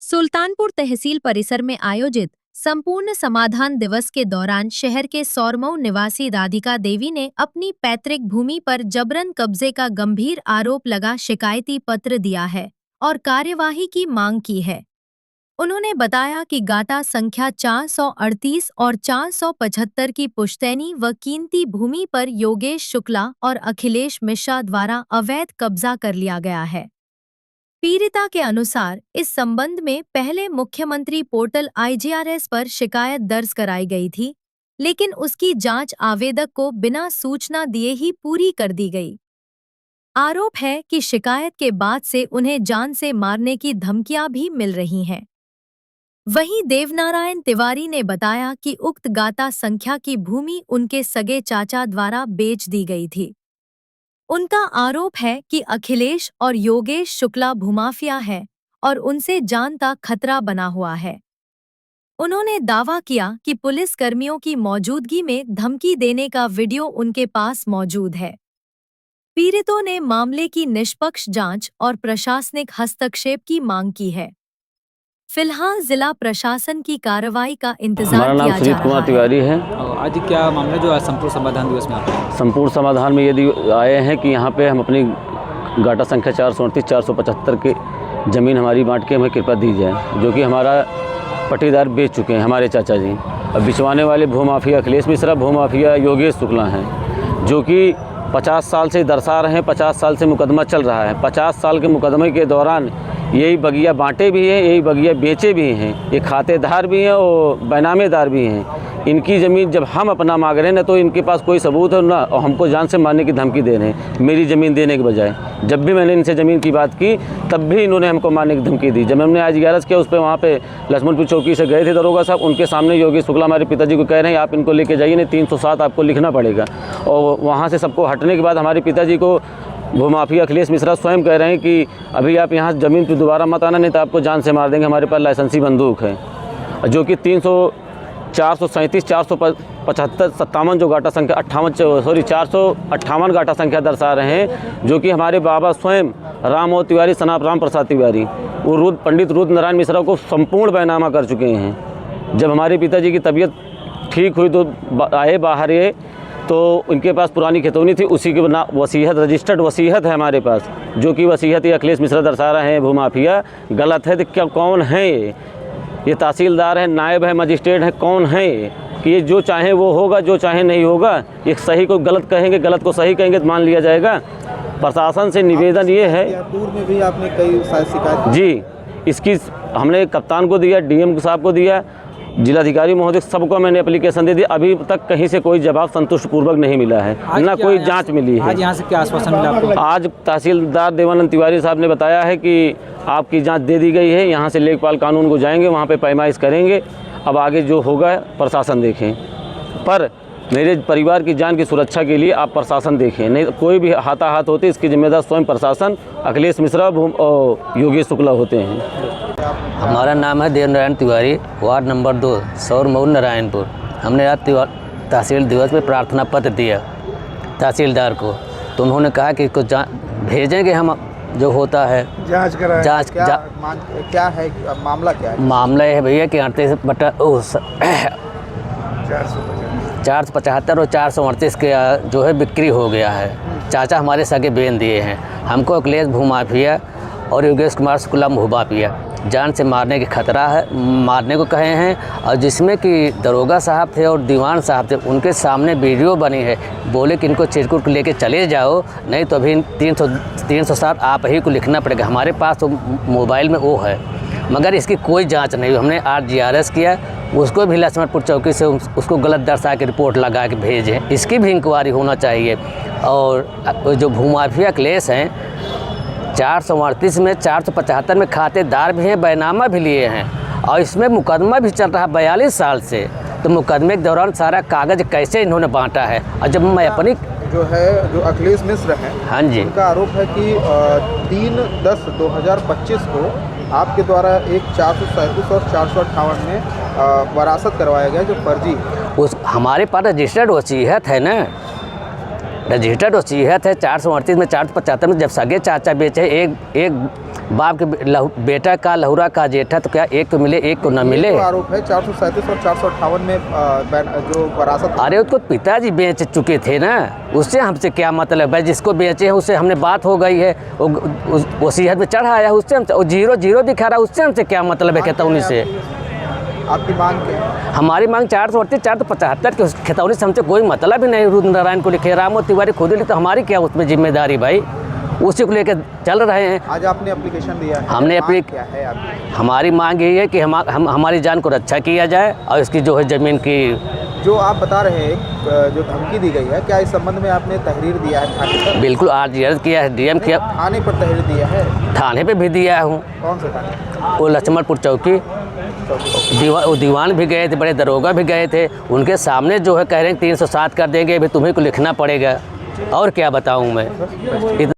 सुल्तानपुर तहसील परिसर में आयोजित संपूर्ण समाधान दिवस के दौरान शहर के सौरमऊ निवासी राधिका देवी ने अपनी पैतृक भूमि पर जबरन कब्जे का गंभीर आरोप लगा शिकायती पत्र दिया है और कार्यवाही की मांग की है। उन्होंने बताया कि गाटा संख्या 438 और 475 की पुश्तैनी व कीमती भूमि पर योगेश शुक्ला और अखिलेश मिश्रा द्वारा अवैध कब्जा कर लिया गया है। पीड़िता के अनुसार इस संबंध में पहले मुख्यमंत्री पोर्टल IGRS पर शिकायत दर्ज कराई गई थी, लेकिन उसकी जांच आवेदक को बिना सूचना दिए ही पूरी कर दी गई। आरोप है कि शिकायत के बाद से उन्हें जान से मारने की धमकियां भी मिल रही हैं। वहीं देवनारायण तिवारी ने बताया कि उक्त गाटा संख्या की भूमि उनके सगे चाचा द्वारा बेच दी गई थी। उनका आरोप है कि अखिलेश और योगेश शुक्ला भूमाफिया है और उनसे जान का खतरा बना हुआ है। उन्होंने दावा किया कि पुलिस कर्मियों की मौजूदगी में धमकी देने का वीडियो उनके पास मौजूद है। पीड़ितों ने मामले की निष्पक्ष जांच और प्रशासनिक हस्तक्षेप की मांग की है। फिलहाल जिला प्रशासन की कार्रवाई का इंतजार किया जा रहा है। तिवारी है। आज क्या मामला जो आज संपूर्ण समाधान दिवस में आप संपूर्ण समाधान में यदि आए हैं कि यहाँ पे हम अपनी गाटा संख्या 438 475 की ज़मीन हमारी बांट के हमें कृपा दी जाए, जो कि हमारा पट्टीदार बेच चुके हैं हमारे चाचा जी। अब बिचवाने वाले भूमाफिया अखिलेश मिश्रा, भूमाफिया योगेश शुक्ला हैं, जो कि 50 साल से दरसा रहे हैं। 50 साल से मुकदमा चल रहा है। 50 साल के मुकदमे के दौरान यही बगिया बांटे भी हैं, यही बगिया बेचे भी हैं, ये खातेदार भी हैं और बैनामेदार भी हैं। इनकी ज़मीन जब हम अपना मांग रहे हैं ना, तो इनके पास कोई सबूत है ना, और हमको जान से मारने की धमकी दे रहे हैं मेरी ज़मीन देने के बजाय। जब भी मैंने इनसे ज़मीन की बात की तब भी इन्होंने हमको मारने की धमकी दी। जब हमने IGRS किया उस पर वहाँ पे लक्ष्मणपुर चौकी से गए थे दरोगा साहब, उनके सामने योगेश शुक्ला हमारे पिताजी को कह रहे हैं आप इनको लेके जाइए, नहीं 307 आपको लिखना पड़ेगा। और वहाँ से सबको हटने के बाद हमारे पिताजी को भूमाफिया अखिलेश मिश्रा स्वयं कह रहे हैं कि अभी आप यहाँ ज़मीन पर दोबारा मत आना, नहीं तो आपको जान से मार देंगे। हमारे पास लाइसेंसी बंदूक है, जो कि 437 475 57 जो गाटा संख्या 458 गाटा संख्या दर्शा रहे हैं, जो कि हमारे बाबा स्वयं राम तिवारी, सनाप राम प्रसाद तिवारी, वो पंडित रुद्र नारायण मिश्रा को संपूर्ण बैनामा कर चुके हैं। जब हमारे पिताजी की तबीयत ठीक हुई तो आए बाहर ये, तो उनके पास पुरानी खितौनी थी, उसी की वसीयत, रजिस्टर्ड वसीयत है हमारे पास, जो कि वसीयत ये अखिलेश मिश्रा दर्शा रहे हैं भूमाफिया गलत है। तो क्या कौन है ये तहसीलदार है, नायब है, मजिस्ट्रेट है, कौन है कि ये जो चाहे वो होगा, जो चाहे नहीं होगा। ये सही को गलत कहेंगे, गलत को सही कहेंगे तो मान लिया जाएगा। प्रशासन से निवेदन ये है, पूर्व में भी आपने कई शिकायत जी, इसकी हमने कप्तान को दिया, DM साहब को दिया, जिलाधिकारी महोदय, सबको मैंने एप्लीकेशन दे दी। अभी तक कहीं से कोई जवाब संतुष्टपूर्वक नहीं मिला है, ना कोई जांच मिली है। आज यहाँ से क्या आश्वासन मिला आपको? आज तहसीलदार देवानंद तिवारी साहब ने बताया है कि आपकी जांच दे दी गई है, यहाँ से लेखपाल कानून को जाएंगे, वहाँ पे पैमाइश करेंगे। अब आगे जो होगा प्रशासन देखें, पर मेरे परिवार की जान की सुरक्षा के लिए आप प्रशासन देखें, नहीं कोई भी हाथाहाथ होते इसकी जिम्मेदार स्वयं प्रशासन, अखिलेश मिश्रा और योगेश शुक्ला होते हैं। हमारा नाम है देवनारायण तिवारी, वार्ड नंबर 2, सौरमऊ नारायणपुर। हमने आज तहसील दिवस में प्रार्थना पत्र दिया तहसीलदार को, तो उन्होंने कहा कि इसको भेजेंगे, हम जो होता है जांच कराएं। क्या है मामला? क्या है मामला? है भैया कि 475 और 438 के जो है बिक्री हो गया है। चाचा हमारे सगे बेन दिए हैं हमको, अखिलेश भूमाफिया और योगेश कुमार शुक्ला भूमाफिया जान से मारने के खतरा है, मारने को कहे हैं। और जिसमें कि दरोगा साहब थे और दीवान साहब थे, उनके सामने वीडियो बनी है, बोले कि इनको चिरकुट लेके चले जाओ, नहीं तो अभी 307 आप ही को लिखना पड़ेगा। हमारे पास तो मोबाइल में वो है, मगर इसकी कोई जांच नहीं हुई। हमने IGRS किया, उसको भी लक्ष्मणपुर चौकी से उसको गलत दर्शा के रिपोर्ट लगा के भेजे, इसकी भी इंक्वायरी होना चाहिए। और जो भूमाफिया अखिलेश हैं 438 में 475 में खातेदार भी हैं, बैनामा भी लिए हैं, और इसमें मुकदमा भी चल रहा है 42 साल से। तो मुकदमे के दौरान सारा कागज़ कैसे इन्होंने बांटा है? और जब मैं अपनी जो अखिलेश मिश्र हैं, हाँ जी, उनका आरोप है कि 3/10/2025 को आपके द्वारा एक 437 और 458 में वरासत करवाया गया, जो फर्जी है। उस हमारे पास रजिस्टर्ड वसीयत है ना, रजिस्टर्ड वसीयत है। 438 में 475 में जब सगे चाचा बेचे, एक बाप के बेटा का लहुरा का जेठा, तो क्या एक तो मिले एक तो न मिले। तो आरोप है 437 और 458 में जो वरासत। अरे उसको पिताजी बेच चुके थे ना, उससे हमसे क्या मतलब है। जिसको बेचे हैं उससे हमने बात हो गई है, वो सीहत में चढ़ाया उससे हमसे, वो 0-0 दिखा रहा है, उससे हमसे क्या मतलब है खतौनी से। आपकी मांग क्या है? हमारी मांग 438 475 की। खतौनी से हमसे कोई मतलब ही नहीं। रुद्रनारायण को लिखे, रामो तिवारी खुद लिखे, तो हमारी क्या उसमें जिम्मेदारी भाई, उसी को लेकर चल रहे हैं। आज आपने एप्लीकेशन दिया है, हमने अपनी क्या है आपकी? हमारी मांग यही है कि हमारी जान को रक्षा किया जाए और इसकी जो है ज़मीन की जो आप बता रहे हैं जो धमकी दी गई है, क्या इस संबंध में आपने तहरीर दिया है थाने पर? बिल्कुल RGR किया है, DM किया, थाने पर तहरीर दिया है? थाने पे भी दिया हूँ। कौन से थाने? वो लक्ष्मणपुर चौकी। वो दीवान भी गए थे, बड़े दरोगा भी गए थे, उनके सामने जो है कह रहे हैं 307 कर देंगे, अभी तुम्हें को लिखना पड़ेगा। और क्या बताऊँ मैं।